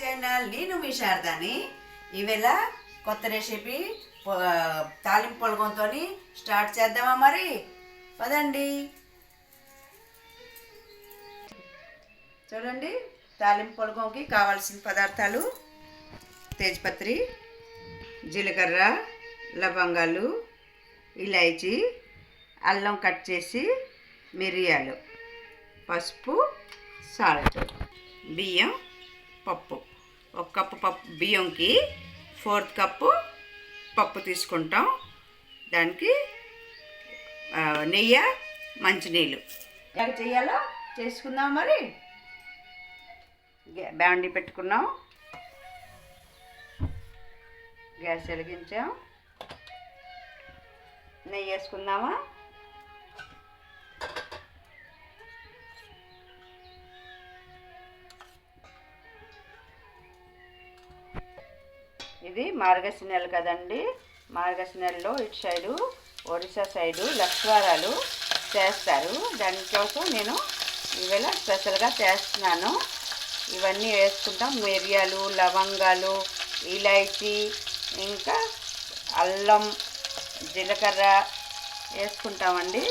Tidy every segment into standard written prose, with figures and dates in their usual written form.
Channel. నేను మీ శారదాని. ఈవేళ కొత్త రెసిపీ తాలింపు పొలగంతో స్టార్ట్ చేద్దామా? మరి పదండి. చూడండి, తాలింపు పొలగంకి కావాల్సిన పదార్థాలు: తేజ్పత్రి, జీలకర్ర, లవంగాలు, ఇలాచీ, అల్లం కట్ చేసి, మిరియాలు, పసుపు, సాల్ట్, బియ్యం, పప్పు. 1 కప్పు పప్పు బియ్యంకి 4th కప్పు పప్పు తీసుకుంటాం. దానికి నెయ్యి, మంచినీళ్ళు. ఎలా చేయాలో చేసుకుందాం. మరి బాండి పెట్టుకున్నాం, గ్యాస్ వెలిగించాం, నెయ్యి వేసుకుందామా. ఇది మార్గశిర నెల కదండి. మార్గశిర నెలలో ఇటు సైడు ఒరిస్సా సైడు లక్షవారాలు చేస్తారు. దానికోసం నేను ఈవేళ స్పెషల్గా చేస్తున్నాను. ఇవన్నీ వేసుకుంటాం: మిరియాలు, లవంగాలు, ఇలాచీ, ఇంకా అల్లం, జీలకర్ర వేసుకుంటామండి.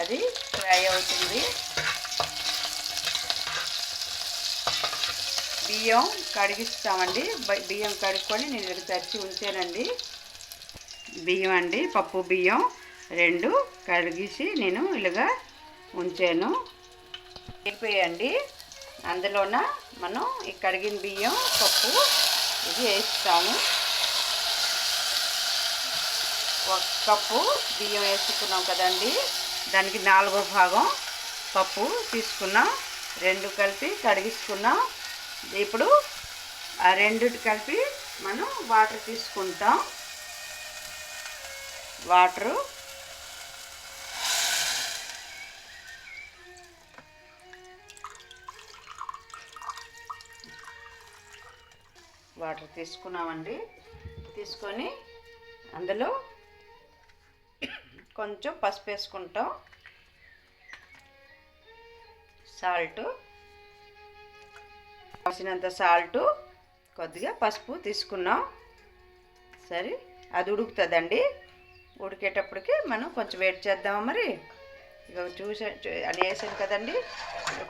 అది ఫ్రై అవుతుంది. బియ్యం కడిగిస్తామండి. బియ్యం కడుక్కొని నేను ఇక్కడ తెచ్చి ఉంచానండి. బియ్యం అండి, పప్పు బియ్యం 2 కడిగేసి నేను ఇలాగా ఉంచాను. అయిపోయాయండి. అందులోన మనం ఈ కడిగిన బియ్యం, పప్పు ఇది వేస్తాము. 1 కప్పు బియ్యం వేసుకున్నాం కదండి, దానికి 4వ భాగం పప్పు తీసుకున్నాం. 2 కలిపి కడిగించుకున్నాం. ఇప్పుడు ఆ 2 కలిపి మనం వాటర్ తీసుకుంటాం. వాటర్ తీసుకున్నామండి. తీసుకొని అందులో కొంచెం పసుపు వేసుకుంటాం, సాల్ట్, కావాల్సినంత సాల్ట్, కొద్దిగా పసుపు తీసుకున్నాం. సరే, అది ఉడుకుతుందండి. ఉడికేటప్పటికి మనం కొంచెం వెయిట్ చేద్దామా. మరి ఇక అని వేసాను కదండి,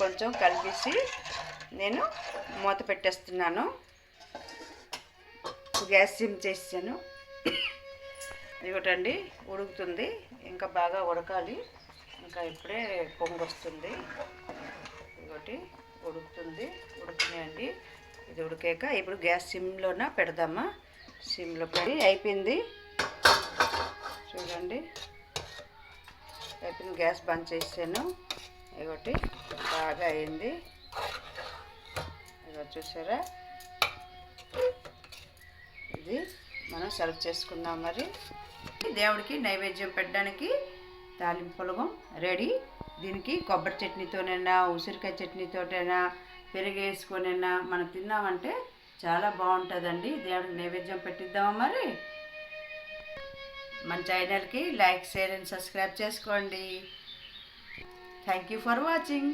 కొంచెం కలిపేసి నేను మూత పెట్టేస్తున్నాను. గ్యాస్ సిమ్ చేసాను. ఇదిగోటండి, ఉడుకుతుంది. ఇంకా బాగా ఉడకాలి. ఇంకా ఇప్పుడే పొంగు వస్తుంది. ఇదిగోటి ఉడుకుతుంది. ఉడుకుతున్నాయండి. ఇది ఉడికాక ఇప్పుడు గ్యాస్ సిమ్లోన పెడదామా. సిమ్లో పెట్టి అయిపోయింది. చూడండి, అయిపోయింది. గ్యాస్ బంద్ చేసాను. ఇదొకటి బాగా అయింది. ఇదిగో చూసారా, ఇది మనం సర్వ్ చేసుకుందాం. మరి దేవుడికి నైవేద్యం పెట్టడానికి తాలింపు పొలగం రెడీ. దీనికి కొబ్బరి చట్నీతోనైనా, ఉసిరికాయ చట్నీతోటైనా, పెరుగు వేసుకొనైనా మనం తిన్నామంటే చాలా బాగుంటుందండి. దేవుడికి నైవేద్యం పెట్టిద్దామా. మరి మన ఛానల్కి లైక్, షేర్ అండ్ సబ్స్క్రైబ్ చేసుకోండి. Thank you for watching.